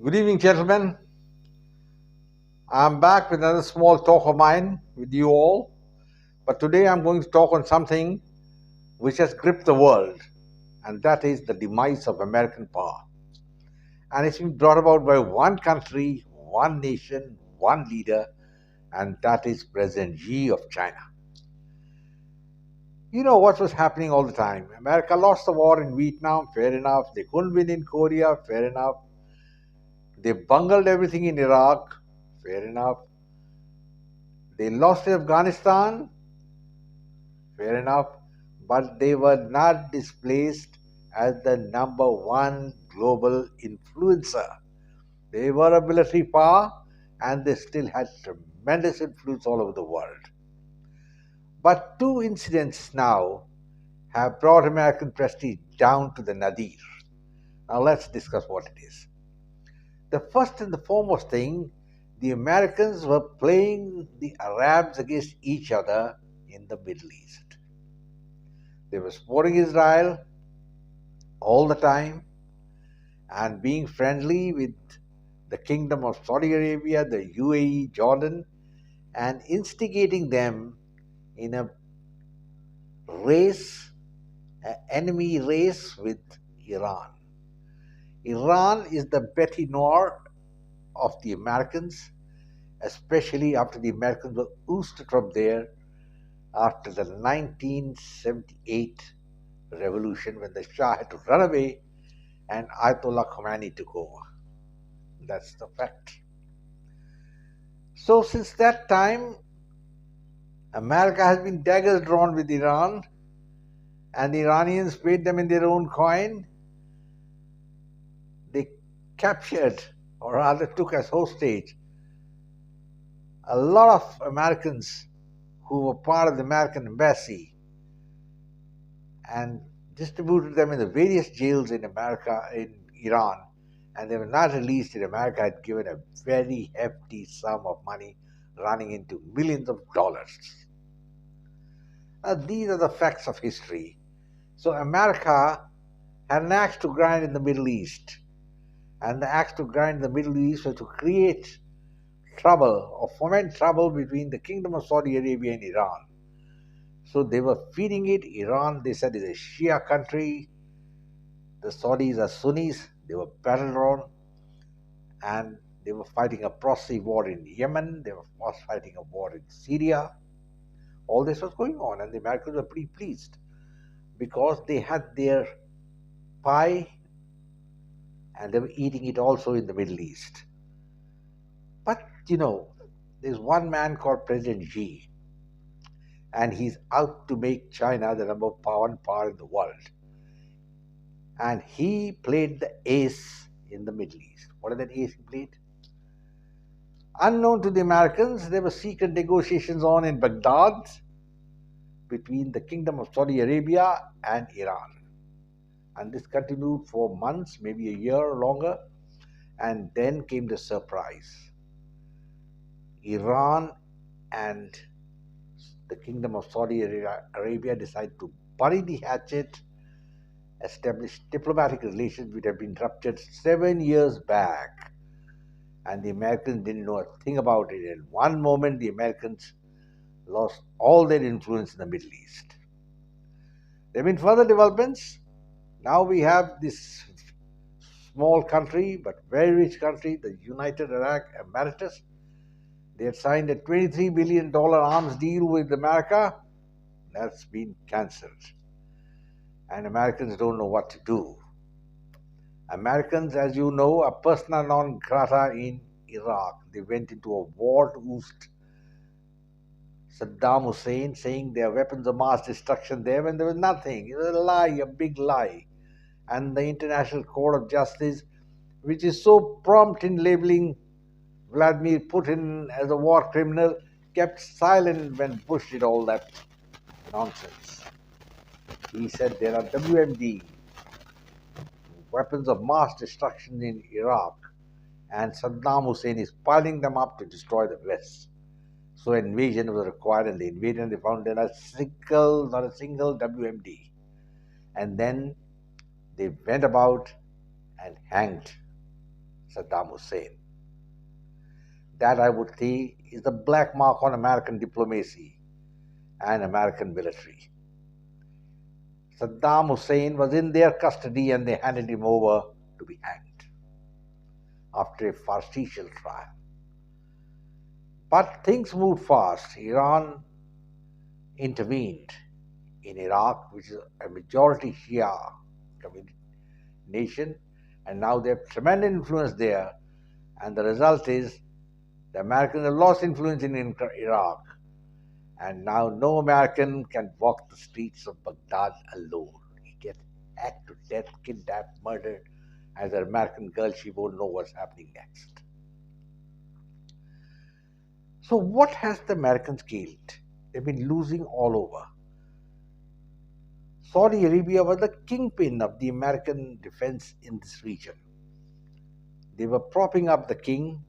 Good evening, gentlemen. I'm back with another small talk of mine with you all. But today I'm going to talk on something which has gripped the world, and that is the demise of American power. And it's been brought about by one country, one nation, one leader, and that is President Xi of China. You know what was happening all the time. America lost the war in Vietnam, fair enough. They couldn't win in Korea, fair enough. They bungled everything in Iraq, fair enough. They lost in Afghanistan, fair enough, but they were not displaced as the number one global influencer. They were a military power and they still had tremendous influence all over the world. But two incidents now have brought American prestige down to the nadir. Now let's discuss what it is. The first and the foremost thing, the Americans were playing the Arabs against each other in the Middle East. They were supporting Israel all the time and being friendly with the Kingdom of Saudi Arabia, the UAE, Jordan, and instigating them in a race, an enemy race with Iran. Iran is the Betty Noir of the Americans, especially after the Americans were ousted from there after the 1978 revolution when the Shah had to run away and Ayatollah Khomeini took over. That's the fact. So, since that time, America has been daggers drawn with Iran, and the Iranians paid them in their own coin. They captured, or rather took as hostage, a lot of Americans who were part of the American embassy and distributed them in the various jails in America, in Iran, and they were not released in America had given a very hefty sum of money running into millions of dollars. Now, these are the facts of history. So America had an axe to grind in the Middle East. And the axe to grind in the Middle East was to create trouble or foment trouble between the Kingdom of Saudi Arabia and Iran. So they were feeding it. Iran, they said, is a Shia country. The Saudis are Sunnis. They were battle drawn. And they were fighting a proxy war in Yemen. They were fighting a war in Syria. All this was going on, and the Americans were pretty pleased because they had their pie and they were eating it also in the Middle East. But there's one man called President Xi, and he's out to make China the number one power in the world. And he played the ace in the Middle East. What is that ace he played? Unknown to the Americans, there were secret negotiations on in Baghdad between the Kingdom of Saudi Arabia and Iran. And this continued for months, maybe a year or longer. And then came the surprise. Iran and the Kingdom of Saudi Arabia decided to bury the hatchet, establish diplomatic relations which had been ruptured 7 years back. And the Americans didn't know a thing about it. In one moment, the Americans lost all their influence in the Middle East. There have been further developments. Now we have this small country, but very rich country, the United Arab Emirates. They had signed a $23 billion arms deal with America. That's been cancelled. And Americans don't know what to do. Americans, as you know, are persona non grata in Iraq. They went into a war to oust Saddam Hussein, saying there are weapons of mass destruction there when there was nothing. It was a lie, a big lie. And the International Court of Justice, which is so prompt in labeling Vladimir Putin as a war criminal, kept silent when Bush did all that nonsense. He said there are WMD, weapons of mass destruction in Iraq, and Saddam Hussein is piling them up to destroy the West. So invasion was required, and they invaded and they found there not a single WMD. And then they went about and hanged Saddam Hussein. That, I would say, is the black mark on American diplomacy and American military. Saddam Hussein was in their custody and they handed him over to be hanged after a farcical trial. But things moved fast. Iran intervened in Iraq, which is a majority Shia nation, and now they have tremendous influence there. And the result is the Americans have lost influence in Iraq, and now no American can walk the streets of Baghdad alone. He gets hacked to death, kidnapped, murdered. As an American girl, she won't know what's happening next. So, what has the Americans killed? They've been losing all over. Saudi Arabia was the kingpin of the American defense in this region. They were propping up the king,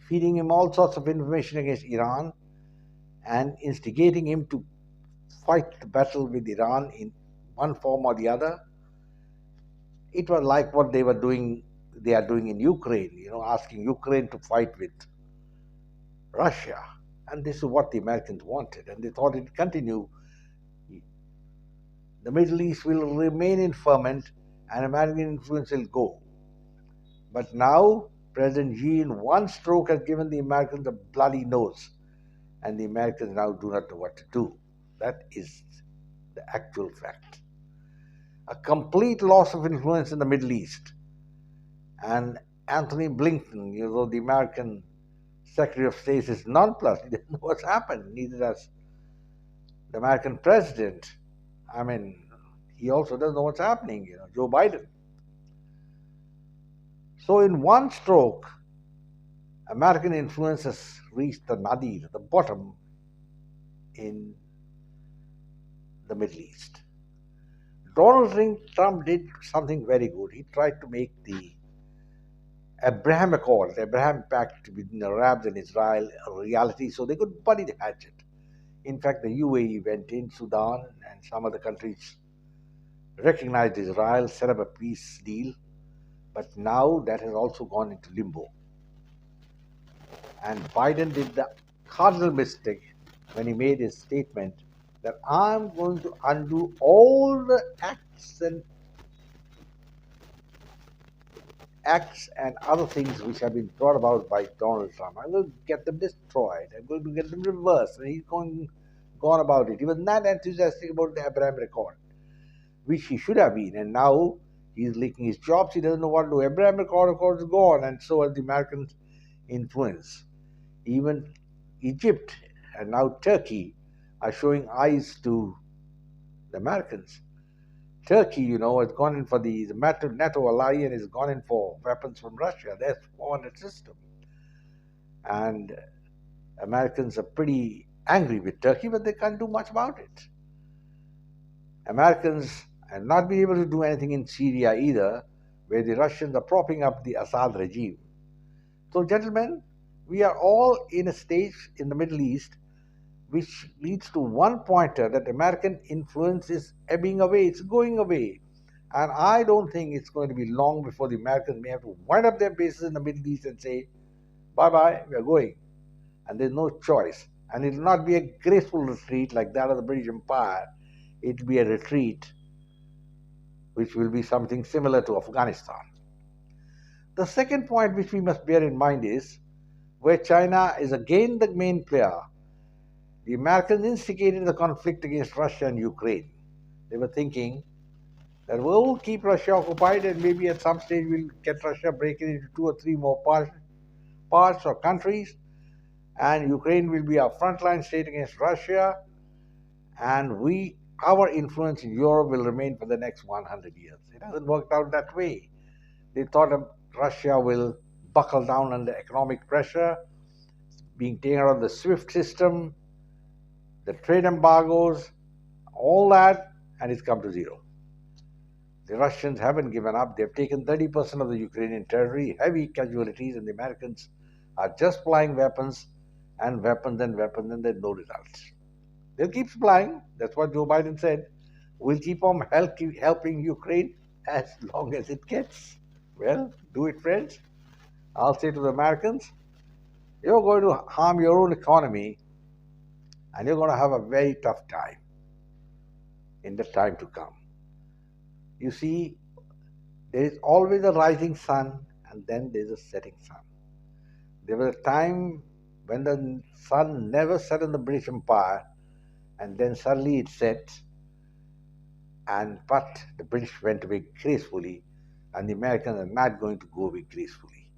feeding him all sorts of information against Iran, and instigating him to fight the battle with Iran in one form or the other. It was like what they are doing in Ukraine, asking Ukraine to fight with Russia. And this is what the Americans wanted, and they thought it would continue. The Middle East will remain in ferment and American influence will go. But now, President Xi, in one stroke, has given the Americans a bloody nose, and the Americans now do not know what to do. That is the actual fact. A complete loss of influence in the Middle East. And Anthony Blinken, the American Secretary of State, is nonplussed. He doesn't know what's happened. Neither does the American president. He also doesn't know what's happening, Joe Biden. So in one stroke, American influence has reached the nadir, the bottom in the Middle East. Donald Trump did something very good. He tried to make the Abraham Accord, the Abraham Pact between the Arabs and Israel a reality so they could bury the hatchet. In fact, the UAE went in, Sudan and some other countries recognized Israel, set up a peace deal, but now that has also gone into limbo. And Biden did the cardinal mistake when he made his statement that I'm going to undo all the acts and other things which have been brought about by Donald Trump. I'm going to get them destroyed. I'm going to get them reversed. And he's gone about it. He was not enthusiastic about the Abraham Accord, which he should have been. And now he's leaking his chops. He doesn't know what to do. Abraham Accord, of course, is gone. And so has the American influence. Even Egypt and now Turkey are showing eyes to the Americans. Turkey, has gone in for the NATO alliance, has gone in for weapons from Russia. There's 400 system. And Americans are pretty angry with Turkey, but they can't do much about it. Americans have not been able to do anything in Syria either, where the Russians are propping up the Assad regime. So, gentlemen, we are all in a stage in the Middle East which leads to one pointer that American influence is ebbing away, it's going away. And I don't think it's going to be long before the Americans may have to wind up their bases in the Middle East and say, bye-bye, we are going. And there's no choice. And it will not be a graceful retreat like that of the British Empire. It will be a retreat which will be something similar to Afghanistan. The second point which we must bear in mind is where China is again the main player. The Americans instigated the conflict against Russia and Ukraine. They were thinking that we'll keep Russia occupied and maybe at some stage we'll get Russia breaking into 2 or 3 more parts or countries, and Ukraine will be our frontline state against Russia, and our influence in Europe will remain for the next 100 years. It hasn't worked out that way. They thought Russia will buckle down under economic pressure, being taken out of the SWIFT system, the trade embargoes, all that, and it's come to zero. The Russians haven't given up. They've taken 30% of the Ukrainian territory, heavy casualties, and the Americans are just supplying weapons, and there's no results. They'll keep supplying. That's what Joe Biden said. We'll keep on helping Ukraine as long as it gets. Well, do it, friends. I'll say to the Americans, you're going to harm your own economy and you're going to have a very tough time in the time to come. You see, there is always a rising sun and then there's a setting sun. There was a time when the sun never set in the British Empire and then suddenly it set, and but the British went away gracefully and the Americans are not going to go away gracefully.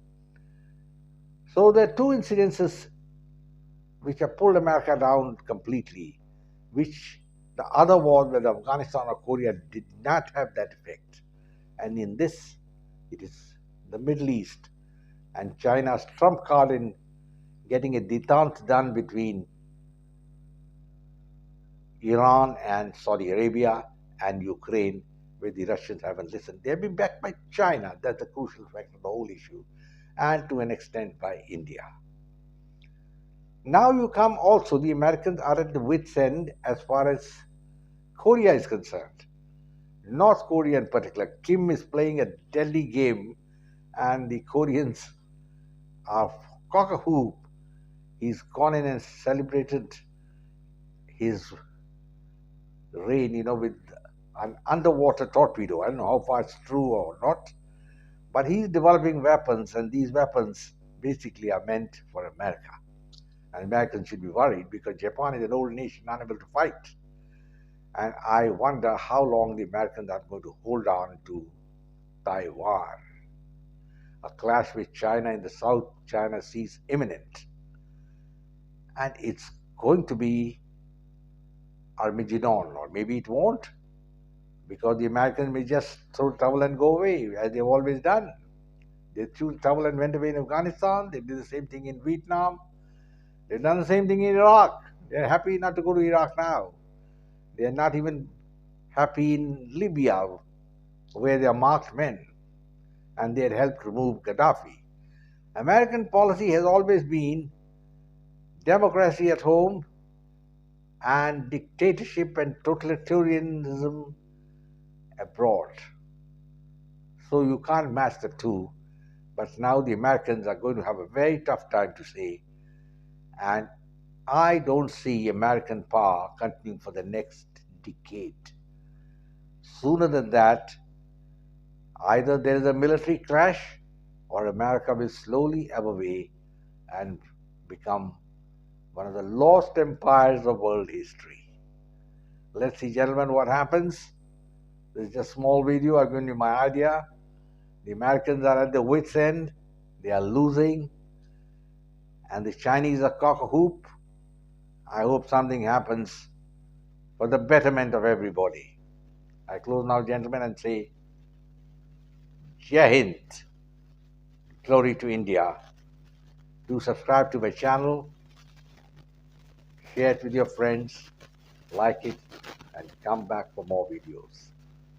So there are two incidences which have pulled America down completely, which the other wars, whether Afghanistan or Korea, did not have that effect. And in this, it is the Middle East and China's trump card in getting a detente done between Iran and Saudi Arabia and Ukraine, where the Russians haven't listened. They have been backed by China. That's the crucial factor of the whole issue, and to an extent by India. Now you come also, the Americans are at the wits' end as far as Korea is concerned. North Korea in particular. Kim is playing a deadly game, and the Koreans are cock a hoop. He's gone in and celebrated his reign, with an underwater torpedo. I don't know how far it's true or not, but he's developing weapons, and these weapons basically are meant for America. And Americans should be worried because Japan is an old nation unable to fight. And I wonder how long the Americans are going to hold on to Taiwan. A clash with China in the South China Sea is imminent. And it's going to be Armageddon, or maybe it won't, because the Americans may just throw the towel and go away, as they've always done. They threw the towel and went away in Afghanistan. They did the same thing in Vietnam. They've done the same thing in Iraq. They're happy not to go to Iraq now. They're not even happy in Libya, where they are marked men, and they had helped remove Gaddafi. American policy has always been democracy at home and dictatorship and totalitarianism abroad. So you can't match the two. But now the Americans are going to have a very tough time to say, and I don't see American power continuing for the next decade. Sooner than that, either there is a military clash or America will slowly ebb away and become one of the lost empires of world history. Let's see, gentlemen, what happens. This is just a small video. I've given you my idea. The Americans are at their wits' end. They are losing. And the Chinese are cock a hoop. I hope something happens for the betterment of everybody. I close now, gentlemen, and say, Jai Hind. Glory to India. Do subscribe to my channel. Share it with your friends. Like it. And come back for more videos.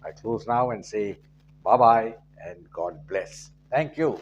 I close now and say bye-bye and God bless. Thank you.